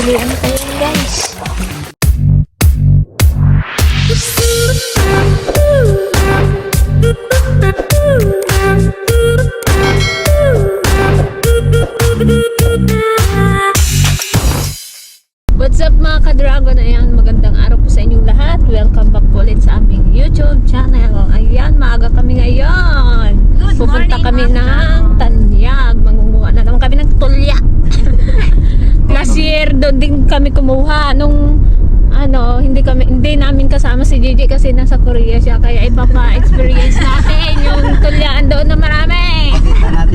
Tuloy-tuloyan ko yan, guys. What's up mga ka-dragon? Ayan, magandang araw po sa inyong lahat. Welcome back po ulit sa aming YouTube channel. Ayan, maaga kami ngayon. Pupunta kami ng Tanyag. Mangunguha na naman kami ng tulya. Last year, doon din kami kumuha. Nung hindi namin kasama si Gigi kasi nasa Korea siya. Kaya ipapa-experience natin yung tulyaan doon na marami.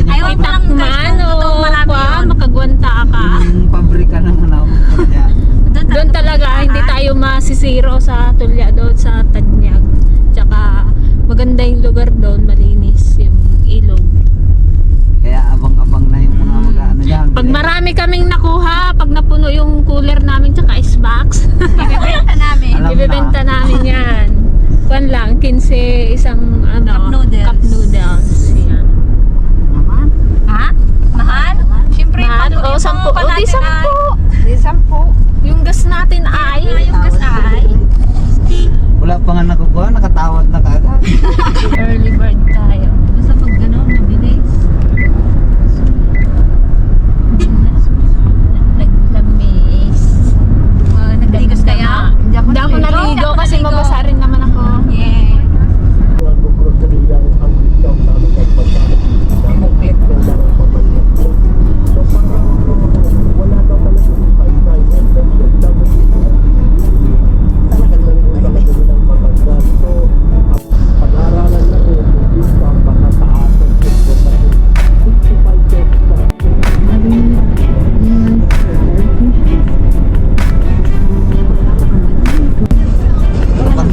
Ayaw lang makagwanta ka. Yung pabrika ng tulya. Doon talaga, hindi tayo masisiro sa tulya doon sa Tanyag. Tsaka maganda yung lugar doon, malinis yung ilog. Kaya abang-abang na yung mga mag-ano dyan. Pag marami kaming nakuha, pag napuno yung cooler namin tsaka icebox, ibebenta namin. Ibebenta namin yan. Kuan lang, 15 isang cup noodles. Yan. Ha? Mahal? Siyempre, Mahal? O, 10. O, di 10. Di 10. Yung gas natin ay. Yung gas ay. Wala pa nga nakukuha, nakatawad na kagad. Early bird tayo. Basta pag gano'n, mabilis. Naglamis. Nagligas kaya? Hindi ako naligo kasi mabasa rin naman ako. Yeah.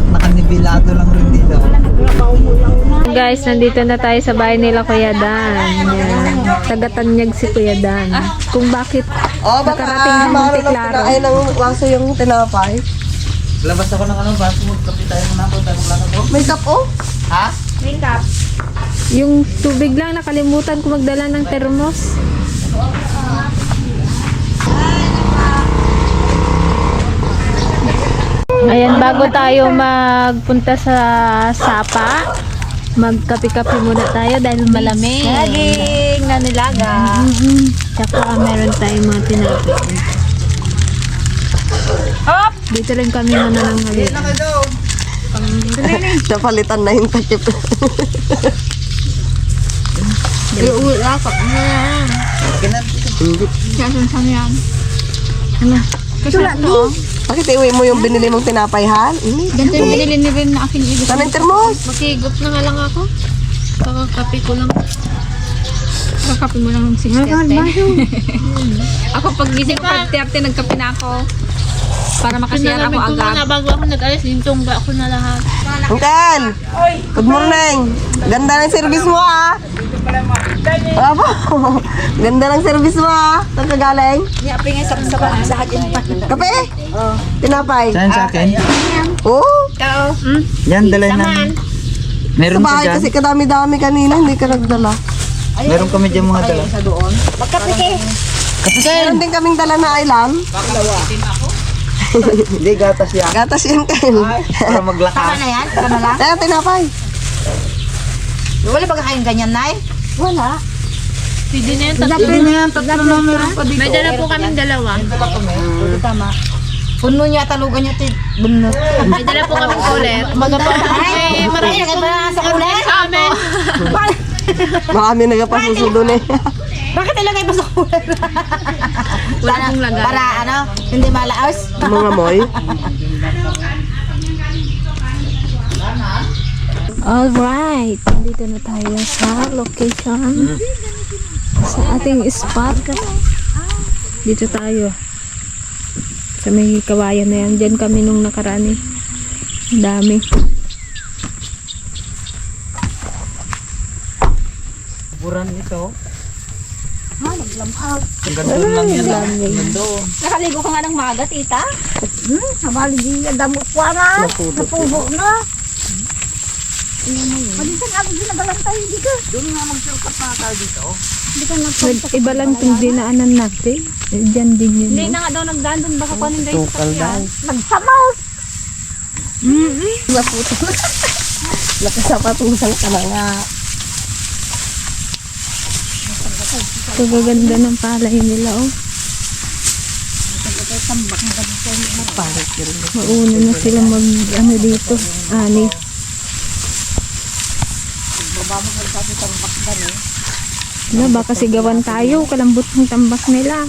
Nakanibilado lang rin dito. Guys, nandito na tayo sa bahay nila Kuya Dan. Yan. Taga-Tanyag si Kuya Dan. Kung bakit nakarating ng Monteklaro. Ay, nang waso yung tinapay. Labas ako ng para magkapi tayo muna ako. Tayo maglaka ko. May cup, oh. Ha? Yung tubig lang, nakalimutan ko magdala ng termos. Ayan, bago tayo magpunta sa Sapa, magkape-kape muna tayo dahil malamig. Saging na nilaga. Tsaka meron tayong mga tinapay. Hop! Dito rin kami nanananghalin. Napalitan na yung takip. Iuwi ako. Kasunsan yan. Ano? Kasi ito. Bakit iuwi mo yung binili mong tinapay, Han? Ganito yung binili ni Rim na aking ibig. Saan yung termos? Makigop na nga lang ako. Kakakape ko lang. Kakakape mo lang ng 6:30. Ako pag gising 5:30, nagkape na ako. Para makasiyar ako agad. Bago ako nag-alis, yung tungga ako na lahat. Uncle! Good morning! Ganda ng service mo, ah! Wala po! Ganda ng service mo, ah! Saan ka galing? Yapi nga sa hagin pa. Kape? Tinapay? Saan sa akin? Oo! Yan, dalay na. Sa Meron ka bahay dyan. kasi kadami-dami kanina, hindi ka nagdala. Meron kami dyan mga dala. Magkape ke. Meron din kaming dala na island. Hindi, gatas yan. Gatas yan kayo. Para maglakas. na yan? Tama lang? Kaya tinapay. Wala ba kayong ganyan, Nay? Wala. Pwede na yan. Hindi na yan, tatlo na meron pa dito. May dala po kaming dalawa. Tama. Puno niya, talugan niya, bunot. May dala po kaming kulit. Ay, marami na ba sa kulit? Sa amin. Marami nagpasusudo na eh. Bakit ilagay pa sa kulit? Wala pong lagay. Para ano, hindi malaos. Mga moy. Alright. Nandito na tayo sa location. Sa ating spot. Dito tayo. Sa may kawayan na yan. Diyan kami nung nakaraan eh. Ang dami. Buran ito. Naglamhag. Ang ganda lang yan. Ang ganda. Nakaligo ka nga ng maga, tita? Habali ang damot ko na. Napubo na. Palisan ako din nagalang tayo dito. Doon nga mag-shortcut na tayo dito. Iba lang itong dinaanan natin. Diyan din yun. Hindi na nga daw nagdaan doon. Baka kunin guys sa Tukal daw. sakyan. Nakasapatusan ka na nga. Ito gaganda ng palay nila, oh. Mauna na sila mag, ano dito, ani. Wala, baka sigawan tayo, kalambot ng tambak nila.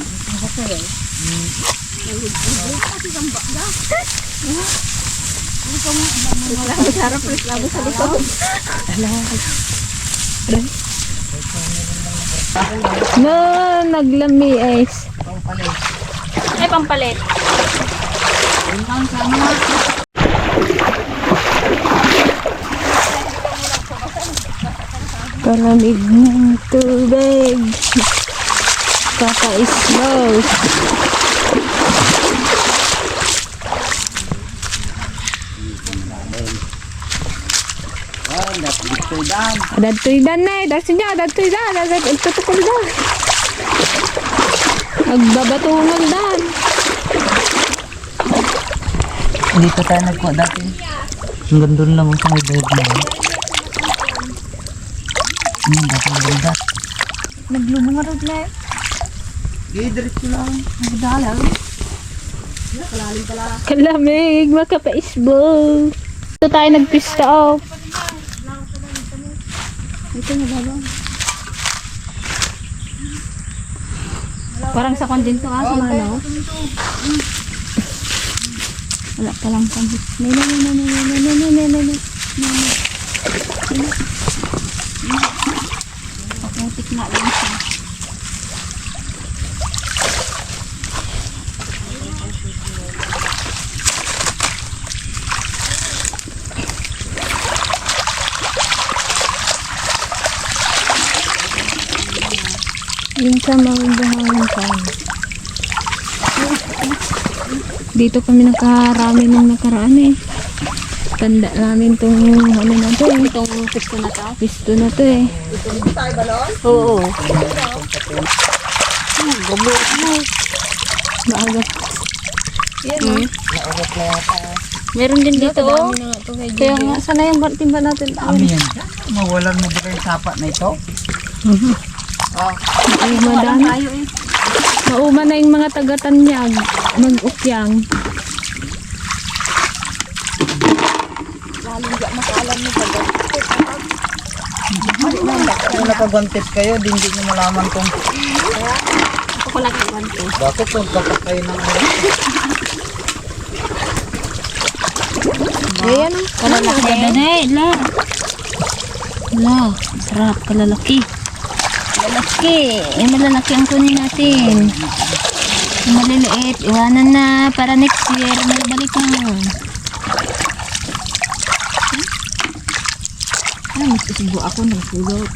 No, naglami es. Ay, pampalit. Kalamig ng tubig. Kaka-slow. Dadtoy dan na eh. Dadtoy dan. Dadtoy dan. Tutukol dan. Agbabatungan dan. Dito tayo nagkuha dati. Hanggang doon lang sa may bayad na. Dati ang ganda. Naglumang nga road na eh. Diretso lang. Kalamig. Makapa-isbo. Ito tayo nagpista off. Parang sa kondin to sa mano. Wala pa lang kami. Paputik na lang siya. Yung sa mga bumangan. Dito kami nakarami nung nakaraan eh. Tanda namin tong ano na to eh. Itong pisto na to. Pisto na to eh. Oo. Maaga. Yan Meron din dito oh. Kaya nga, sana yung timba natin. Kami yan. Mawalan mo ba yung sapa na ito? Ay, madami. Mauma na yung mga taga-Tanyag. Mag-ukyang. Kung nakagwantes kayo, di hindi nyo malaman kung Ako lang kagwante. bakit kung kapag kayo ng Ayan o. Kalalaki. La, sarap. Kalalaki. Malalaki. Malalaki ang kunin natin. Yung maliliit. Iwanan na para next year. Malabalikan. Ay, magsusubo ako ng sulot.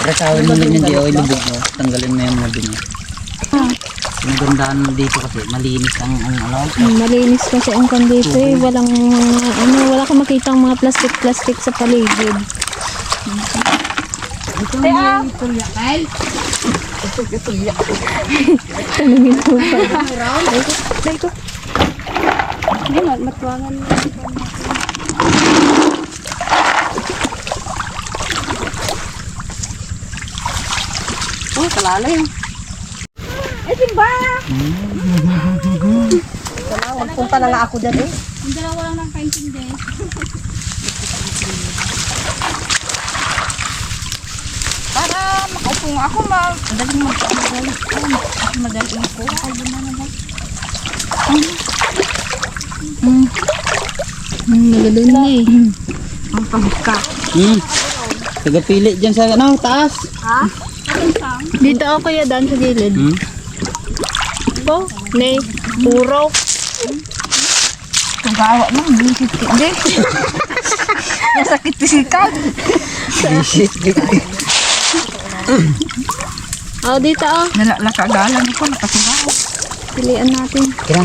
Rekawin mo din yung di oil lubog mo. Tanggalin mo yung mga dumi. Magandaan dito kasi malinis ang ano. Malinis kasi ang kan dito eh. Walang ano, wala kang makita mga plastic sa paligid. Tanungin mo pa. Dito. Hindi, matwangan. Oh, kalalim. Punta na nga ako dyan eh. Yung dalawa lang ng painting din. Para makaupo nga ako, madaling madaling ako. Nagadun na eh. Ang pagka. Tagapili dyan sa ano, taas. Dito ako kaya daan sa gilid. Po, nay, puro. Gawa mo, bisit ka. Hindi. Nasakit pisikan. Oh, dito oh. Nalalakagalan ko, nakasigaw. Pilian natin. Kira.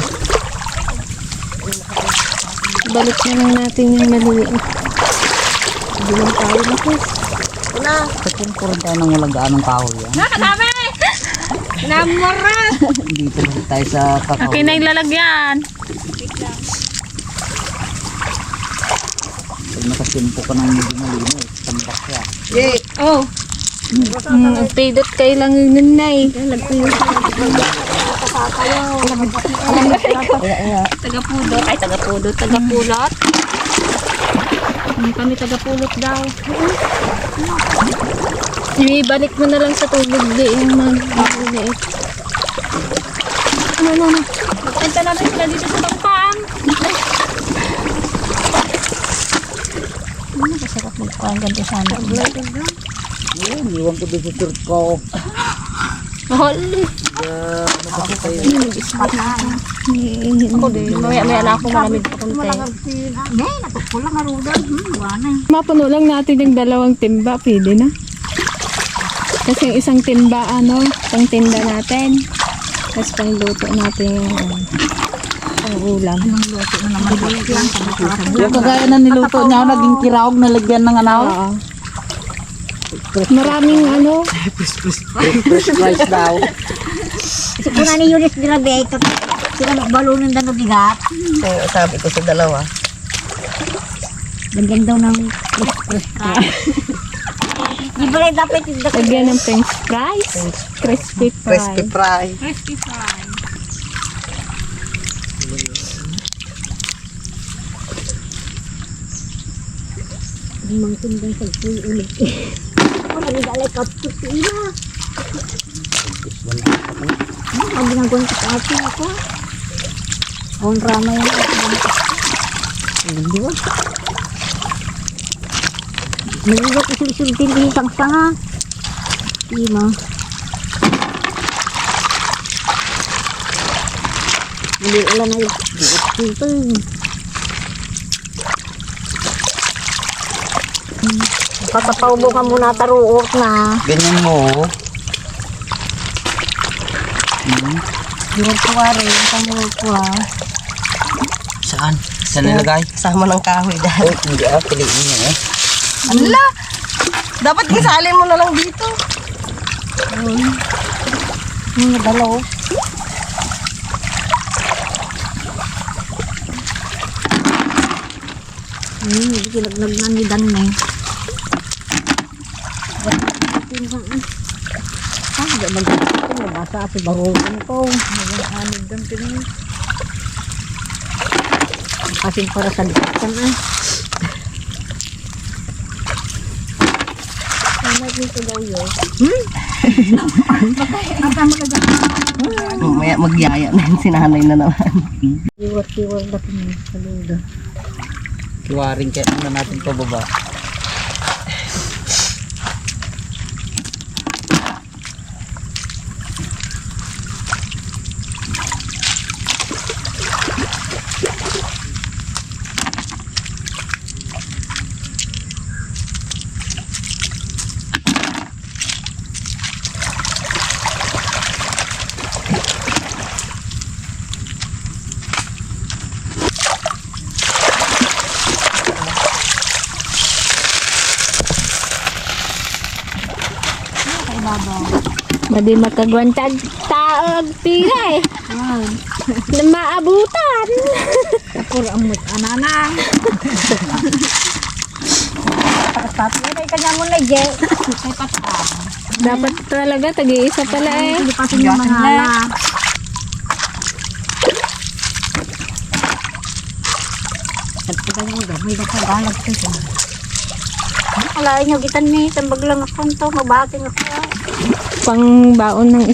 Balik na lang natin yung maliliit. Bilang tayo na po. Kapag tayo ng walang gaanong kahoy yan. Nakadami! Namura! Dito lang tayo sa kakao. Okay na yung lalagyan. Pag nakasimpo ka ng medyo malino, tambak siya. Oh. Pidot kayo lang yung nanay. Tagapudot. Ay, tagapudot. Tagapulot. Hindi kami tagapulot daw. Ibalik mo na lang sa tubig di yung mag-ulit. Ano. Magkanta namin sila dito sa tangkang. Masarap magpang ganito sana. Iwan ko doon sa shirt ko. Mahal. Ako din. Maya na ako malamig pa kunti. Mapuno lang natin yung 2 timba. Pwede na. Kasi yung isang timba, pang tinda natin. Tapos pang luto natin yung pang ulam. Yung kagaya na niluto niya, naging kiraog na lagyan ng Oo. Maraming fresh rice daw. Siguro ni Yunis grabe, sila magbalunan daw bigat. Sabi ko sa dalawa. Lagyan daw ng Di ba rin dapat yung lagyan ng french fries. Crispy fries. Crispy fry. Crispy fries. mangkundang sagpuy ulit. Ano kami dalay kapit sa ina. Ang ginagawa sa atin ako. Ang rama yan ako. Hindi ba? Nalulot isul-sultin din isang sanga. Ima. Hindi alam na yung Patapaubo ka muna taruot na. Ganyan mo. Hirap ko wari, yung kamulot ko ha. Saan? Saan nilagay? Kasama ng kahoy dahil. Hindi piliin niya eh. Ala! Dapat isalin mo na lang dito. Yung nadalaw. Hindi kinaglag na ni Dan na eh. Hindi mag-ito. Nabasa ako barugan ko. Nag-anid dan pinag. Kasi para sa likitan eh. Ano dito daw yun? Mamaya magyaya na yung sinanay na naman. Iwar-iwar na pinag sa luda. Kiwaring kaya na natin pababa. Madi makagwantag taog pila eh. Na maabutan. Kapur amot ananang. Tapos ay kanya mo na je. Ay patang. Dapat talaga tagi-isa pala eh. Hindi pa yung mga hala. Pagkagan mo may nagkagalag ko. Alain nyo gitan ni tambag lang ako to mabating ako. Pang baon ng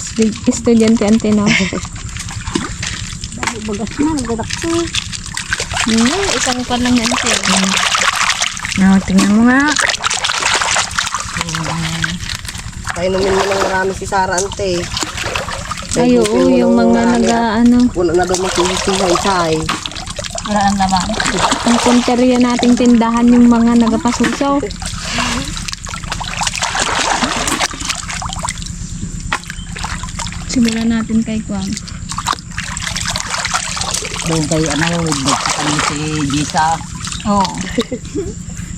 estudyante antena. Bagas na nagadak ko. Isang pan lang yan siya. No, tingnan mo nga. Painumin mo ng marami si Sarah ante. Ay, oo, yung mga Marami, naga, Wala na daw magsisihay-say. Wala nang laman. Ang punteriya nating tindahan yung mga nagapasusaw. Simulan natin kay Kwan. Doon kay nagsasabi si Gisa. Oo.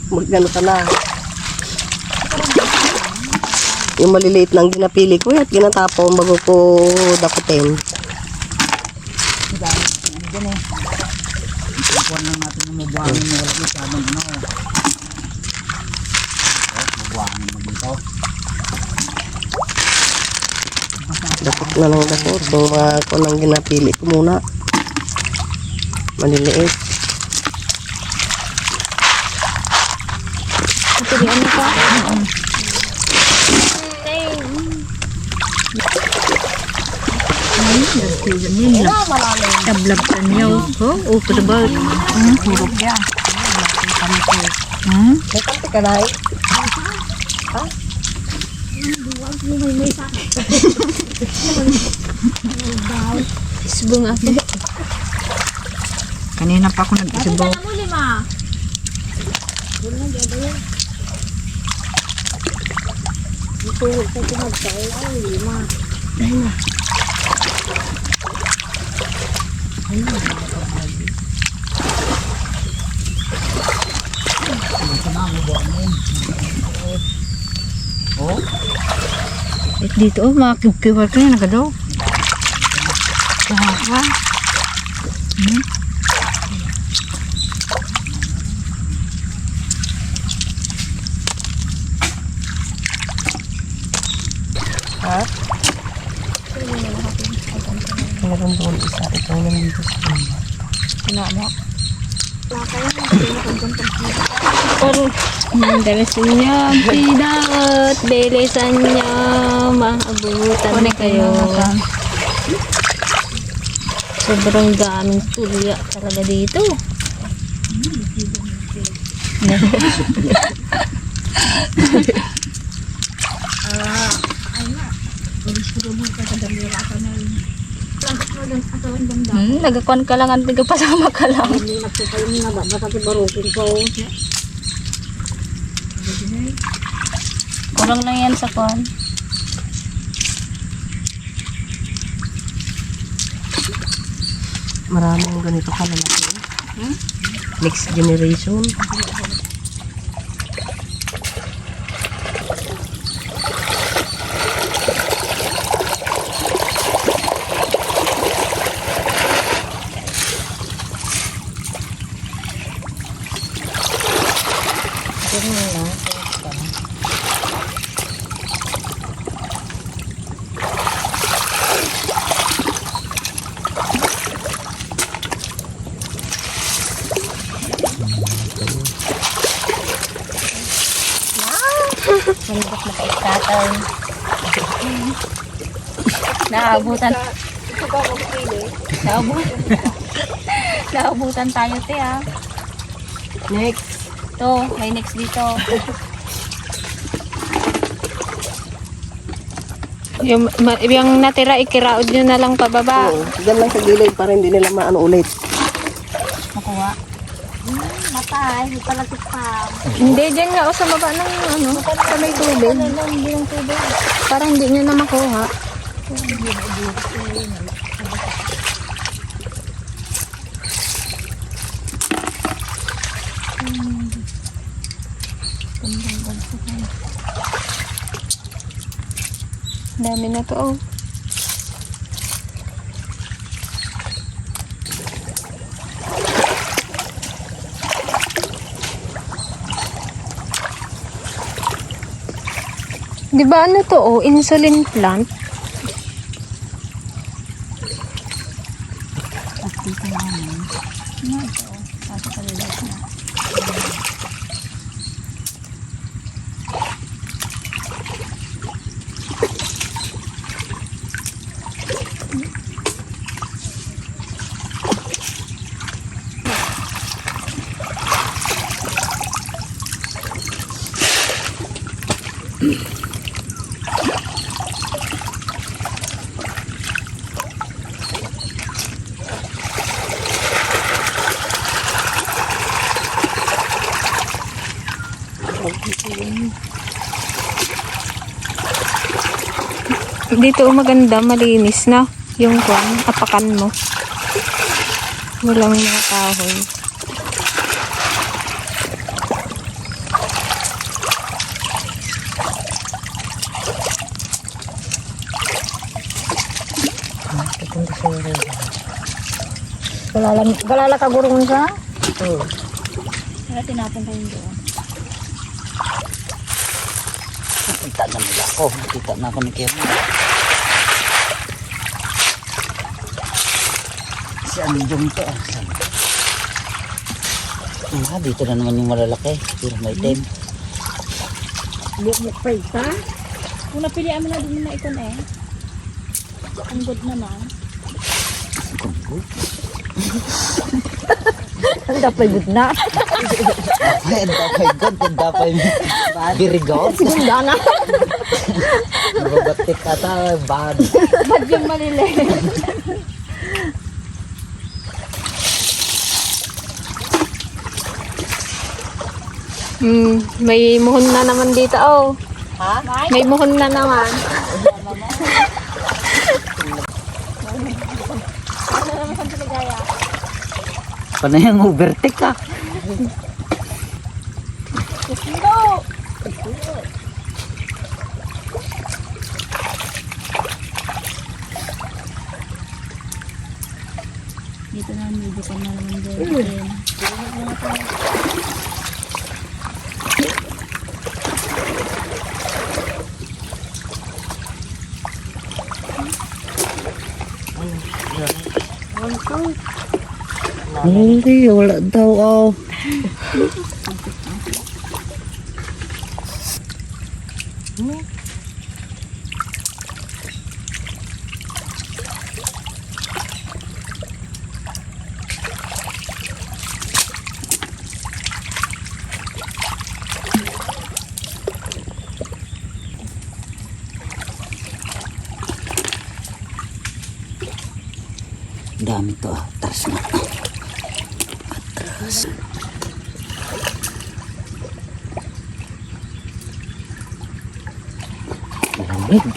Magano ka na. Yung maliliit lang ginapili ko at ginatapon bago ko dakutin. Diyan eh. Ikuan lang natin yung mabuhangin na wala masyadong mabuhangin mo dito. Dakot na lang dakot. So, ako nang ginapili ko muna. Maliliit. Pilihan na pa. Tablab ka niyo. Oh, kadabal. Hurog yan. May kante ka na eh. Isbong ako. Kanina pa ako nag-isibok. Dito, mga kikiwar ka na nagadaw. Kahawa. Ha? Meron doon isa. Ito yung nandito sa kanya. Mandalasin niya, pidawat, belesan niya, maabutan kayo. Sobrang daming tulya talaga dito. Nagakwan ka lang, ang pasama ka lang. Kurang lang yan sa kwan. Maraming ganito kalalaki. Next generation. Malibak na kaikatan. Naabutan. Naabutan tayo, te, ah. Next. Ito, may next dito. Yung natira, ikiraod nyo na lang pababa. Oo. Diyan lang sa gilid para hindi nila maano ulit. Makuha. Matay, palagit pa. Hindi, dyan nga o sa baba ng ano, sa may tubig. Hindi ng tubig. Para hindi nyo na makuha. Dami na to, oh. Di ba ano to, oh? Insulin plant? Dito maganda, malinis na. Yung kwan, apakan mo. Walang mga kahoy. Galala ka gurungan sa? Oo. Kaya tinapon tayo doon. Nakita na nila ako. Nakita na ako ni Kevin. Si Anjong to. Saan? Dito na naman yung malalaki. Pero may time. Bukbuk pa isa? Kung napilihan mo na doon na ikon eh. Ang good naman. Ang dapat good na. Ay, dapay good. Dapay very good. Sigunda na. Nababatik ata. Bad. Ba't yung maliliit? May muhon na naman dito, oh. Ha? May muhon na naman. Paano yung overtake ah? Dito na, medyo ka na naman doon. Hindi, wala daw oh. Dami to ah. Atras na. Atras. Lamig.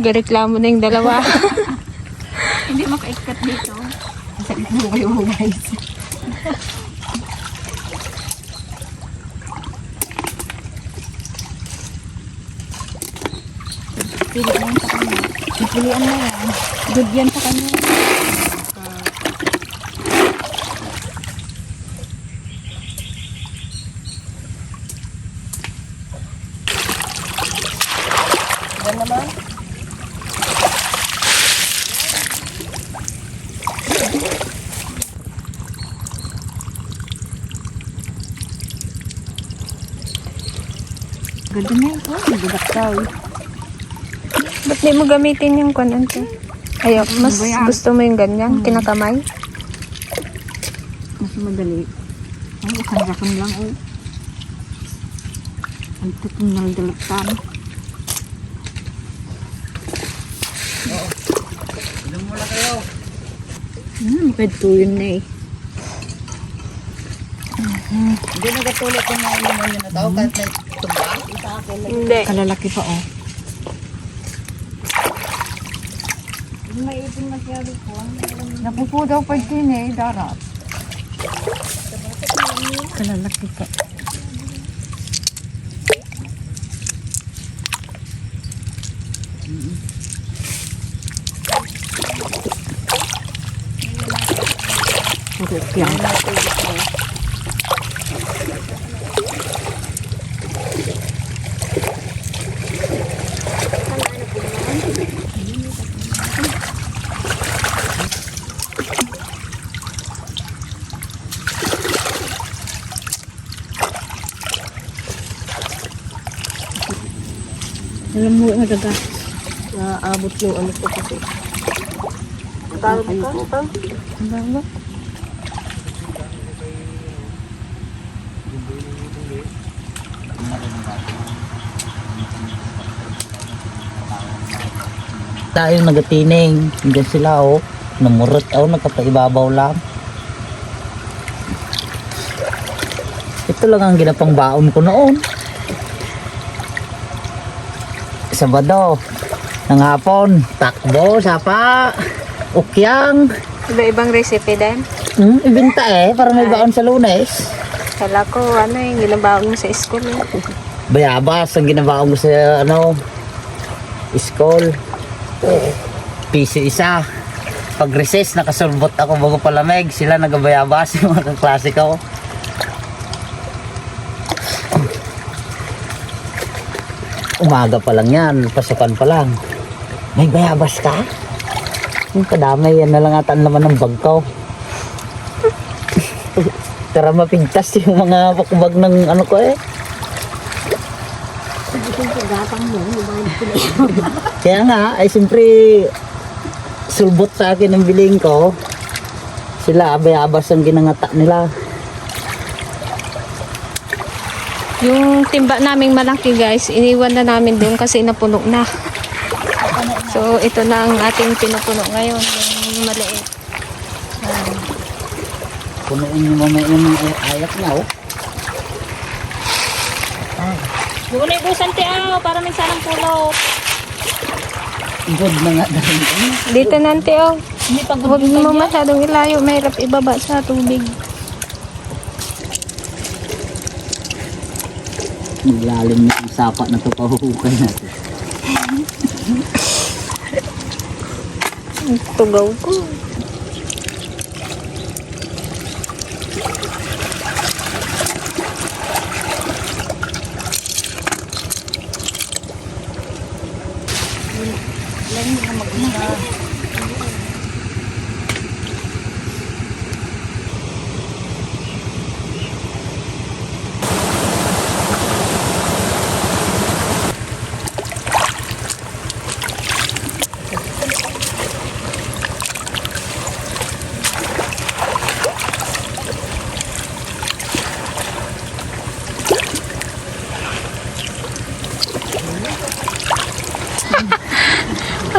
Gareklamo na yung dalawa. Hindi makaikat dito. Sakit mo kayo mo guys. Pilihan mo sa kanya. Pilihan mo yan. Good yan sa kanya. Yan naman. Ganda na yun. Oh, nagudak daw. Ba't di mo gamitin yung kwan, ante? Ayaw, mas gusto mo yung ganyan, kinakamay? Mas madali. Ay, isang rakon lang oh. Ang tutong naldalatan. Inom muna kayo. Pwede yun na eh. Hindi nagatulog kung nainuman yun na tao kahit may tumba. Hindi. Kalalaki pa oh. Napupo daw pag din darat. Kalalaki pa. Puro kiyang. Alam mo nga daga. Naabot yung ano ko kasi. Ang bawa. Tayo nagatining. Hindi sila oh. Namurot ako, nagkapaibabaw lang. Ito Ito lang ang ginapang baon ko noon. Sabado ng hapon, takbo, sapa, ukyang. Iba-ibang recipe din. Ibinta para may baon sa Lunes. Kala ko, ano yung ginabaon mo sa school. Bayabas ang ginabaon ko sa school. Piso isa. Pag recess, nakasulbot ako bago palamig. Sila nagabayabas yung mga kaklase ko. Umaga pa lang yan, pasukan pa lang. May bayabas ka? Yung kadamay, yan na lang ata ang laman ng bag ko. Tara mapigtas yung mga bakbag ng ano ko Kaya nga, ay siyempre, sulbot sa akin ang biling ko. Sila, bayabas ang ginangata nila. Yung timba naming malaki guys, iniwan na namin doon kasi napuno na. So ito na ang ating pinupuno ngayon, yung maliit. Punuin nyo mamaya yung ayak na Doon na ibusan tiaw para may sanang pulo. Good na nga dahil. Dito nanti huwag mo masyadong ilayo, mahirap ibaba sa tubig. Maglalim na yung sapa na ito, pahuhukay natin. Tugaw ko.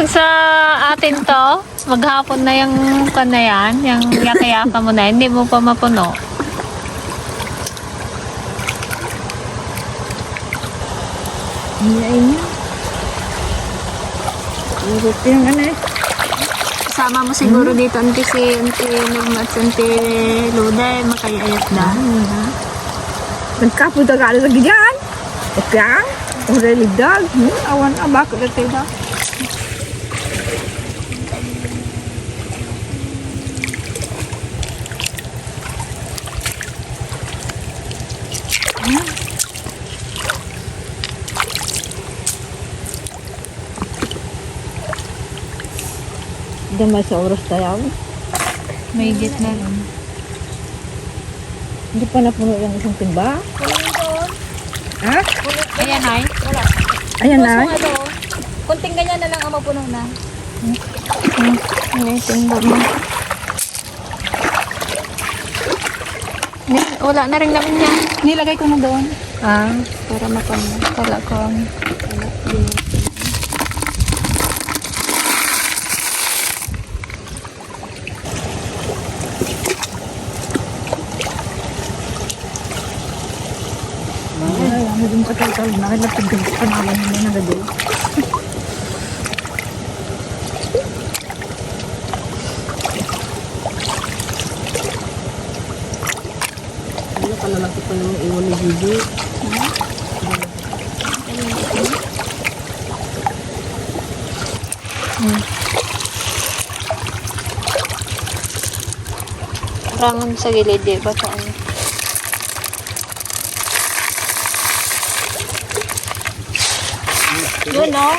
Sa atin to, maghapon na yung yan, yung yakayaka mo na, hindi mo pa mapuno. Sama mo siguro dito si Norma at si Luday, makayayat na. Nagkapunta ka lagi dyan. Okay? Uri ligdag. Awan na, bakit na tayo ba? Diyan ba sa oras tayo? May git na rin. Hindi pa napuno yung isang timba? Ha? Ayan ay. Ayan na. Kunting ganyan na lang ang mapuno na. May timba mo. Wala na rin naman yan. Nilagay ko na doon. Para makakala ko. Ano din katal-tal. Nakilapag ka naman na nagado. Ano ka lalaki pa naman iwan ni Bibi? Rangan sa gilid, di ba? Saan? Yun, no?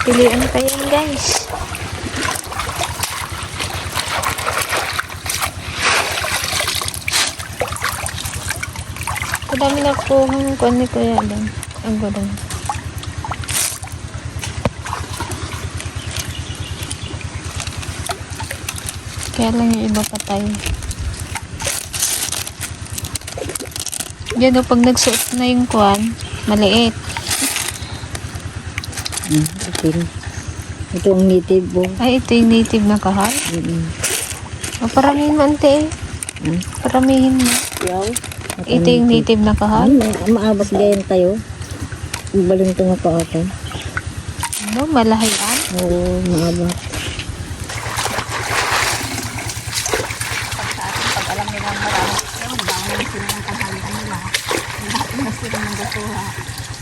Pilihan pa yan, guys. Kadami na po ang kuwan ni Kuya doon. Ang gudong. Kaya lang yung iba patay. Yan o, pag nagsuot na yung kuwan, maliit. Itim. Ito ang native po. Ay, ito yung native na kahal. O, paramihin mo, ante. Paramihin mo. Ito yung native na kahal. Maabas gayon tayo. Balintong ako ako. Ano, malahian. Oo, maabas.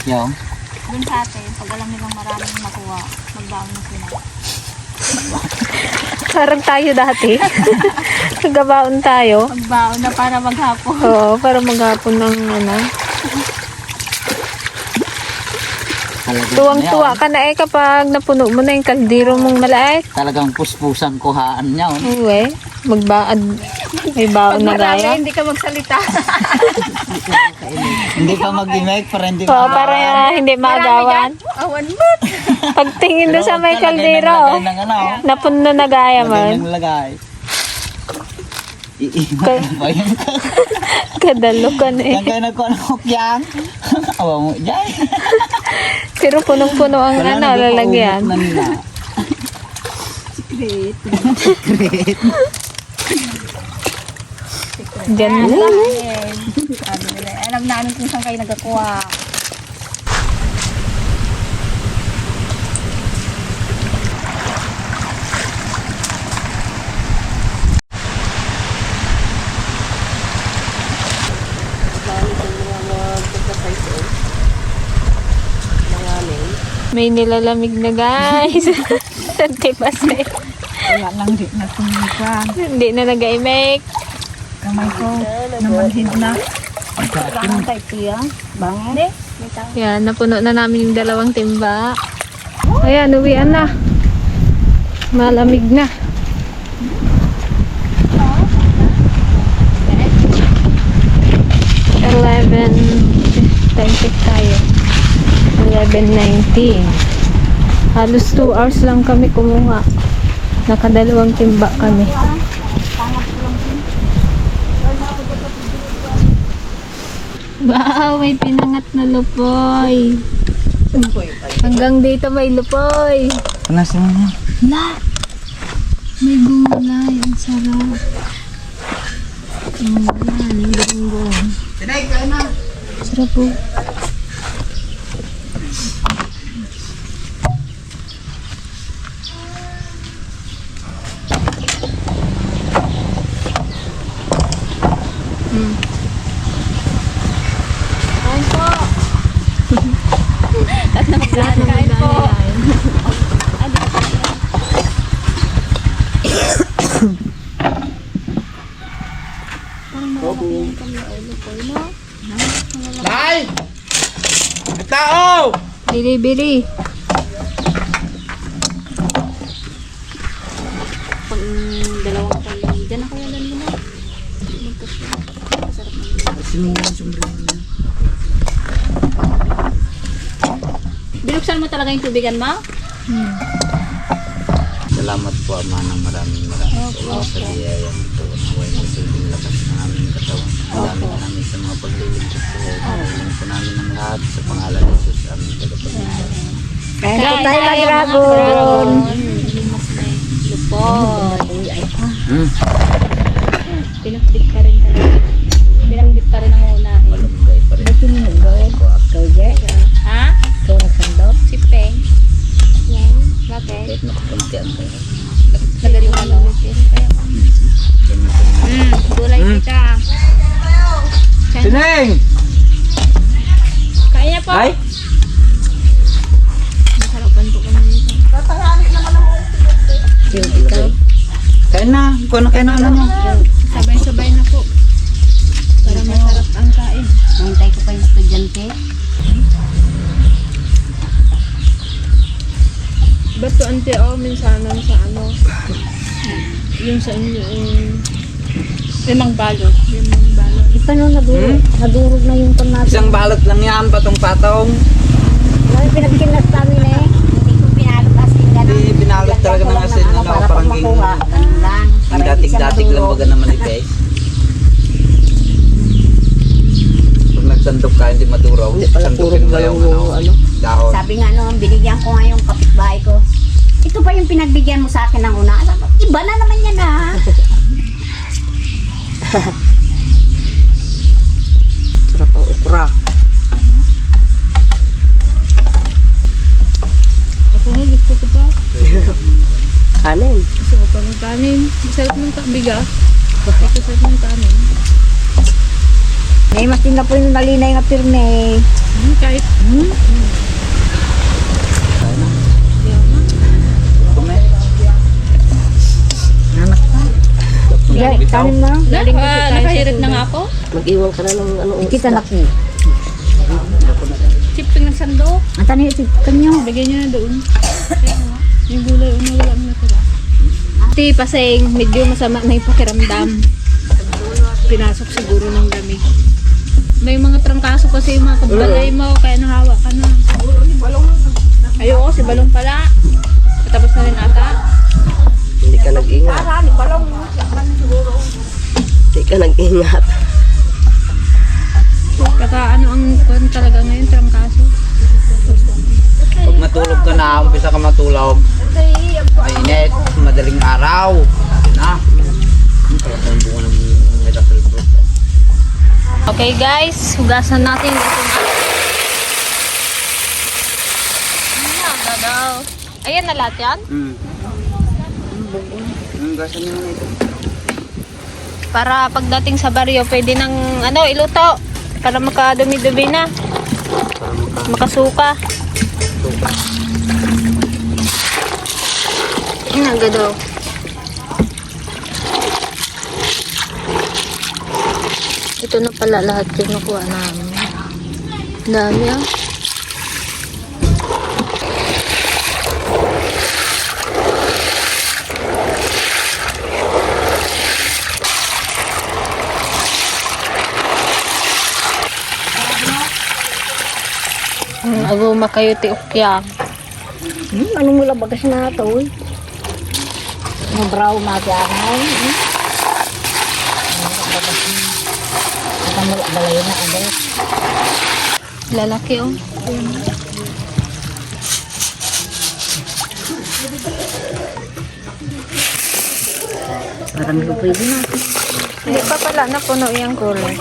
Yung. Dun sa atin, pag alam nilang maraming makuha, magbaon na sila. Parang tayo dati. Nagabaon tayo. Magbaon na para maghapon. Oo, para maghapon ng ano. Talagang Tuwang-tuwa ka na eh kapag napuno mo na yung kaldero mong malait. Talagang puspusang kuhaan niya. Oh. Uwe, magbaad. May baon na gaya. Hindi ka magsalita. Hindi ka mag-imake para hindi Oo, para hindi maagawan. Awan mo. Pagtingin doon sa may kaldero, Lagay ng ano. napuno na gaya Lagay man. ng lagay. Iimat na ba yun? Kadalo ka na eh. Yan kayo nagkuha ng hukyang. Awa mo dyan. Pero punong-puno ang ano, lalagyan. Diyan na. Sabi nila, alam namin kung saan kayo nagkakuha. May nilalamig na guys. Santipas eh. Wala lang di na tumipan. Hindi na nag-i-make. Kamay ko, namanhid na. Lang tayo tiya. Bango. Yan, napuno na namin yung 2 timba. Ayan, uwian na. Malamig na. Time check tayo. 11:19. Halos 2 hours lang kami kumuha. Naka2 timba kami. Wow, may pinangat na lupoy. Hanggang dito may lupoy. Panas naman yan. La! May gulay. Ang sarap. Yan, gonggong. Sarap po. Kain po. Kain po. Nay! Tao! Bili-bili. Pag 2 kayo, dyan ako yan mo na. Binuksan mo talaga yung tubigan mo? Salamat po Ama ng maraming po sa biyayang ito. Naway mo silbing lakas ng aming katawan. Maraming sa mga pagliligtas po. Pagpiliin po namin ng lahat sa pangalan ni Jesus aming tagapagligtas. Kaya tayo na dragon. Limas na yung lupon. Pinakbit ka rin talaga. Pinakbit ka rin ang unahin. Malunggay pa rin. Bakit mo nag-gawin? Kau je. Ha? Kau nasandot. Si Peng. Yan. Bakit? Kahit nakakuntian kayo. Nagaling ano? Gulay kita. Sineng! Kaya po. Ay! Masarapan po kami nito. Yung ikaw. Kain na. Kung ano kain na ano nyo. Sabay-sabay na po. Para masarap ang kain. Nantay ko pa yung estudyante. Bato ante minsanan sa ano. Yung sa inyo, Limang balot. Paano nadurog na yung panat? Isang balot lang yan, patong-patong. Lagi pinagkinat namin eh. Hindi ko pinalot asin Hindi binalot talaga ng asin. Ano, parang makuha. ang dating-dating lang baga naman ito eh. Pag nagsandok ka, hindi maduraw. Sandukin mo lang yung ano, dahon. Sabi nga nung binigyan ko nga yung pinagbigyan mo sa akin ng una, iba na naman yan ah. Sarap ang okra. Ako nga, gusto ko pa. Kanin. Gusto ko pa ng kanin. Masarap ng biga. Masarap ng kanin. May mas din na po yung nalinay nga pirme. Kahit, Kanin mo? galing kasi tayo Nakahirit na nga ako. Mag-iwan ka na ng ano. Kita na ki. Chiping ng sandok. Ang tanong ito kanyo. Lagay niyo na doon. Yung gulay, wala na natira. Ati, paseng, medyo masama na yung pakiramdam. Pinasok siguro ng lamig. May mga trangkaso kasi yung mga kabalay mo, kaya nahawa ka na. Ayoko, si Balong pala. Patapos na rin ata. Hindi ka nag-ingat. Hindi ka nag-ingat. Kaka ano ang kung talaga ngayon, trangkaso. Pag matulog ka na, umpisa ka matulog. Mainit, madaling araw. Na. Ang bunga ng miracle fruit. Okay guys, hugasan natin ito na. Ayan na daw. Ayan na lahat yan. Gasan nyo na ito. Para pagdating sa baryo, pwede nang ano, iluto. Para makadumi-dumi na. Makasuka. Inaga daw. Ito na pala lahat yung nakuha namin. Dami ah. Aguma kayo ti ukya. Anong mula bagas na ito eh. Ang brow magyangay. Ang mula balay na agad. Lalaki oh. Parang pwede na. Hindi pa pala napuno yung kulay.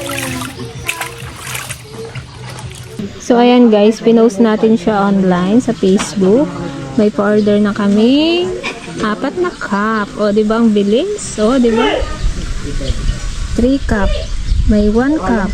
So ayan guys, pinost natin siya online sa Facebook. May pa-order na kami 4 na cup. O, di ba ang bilis? O, di ba? 3 cup. May 1 cup.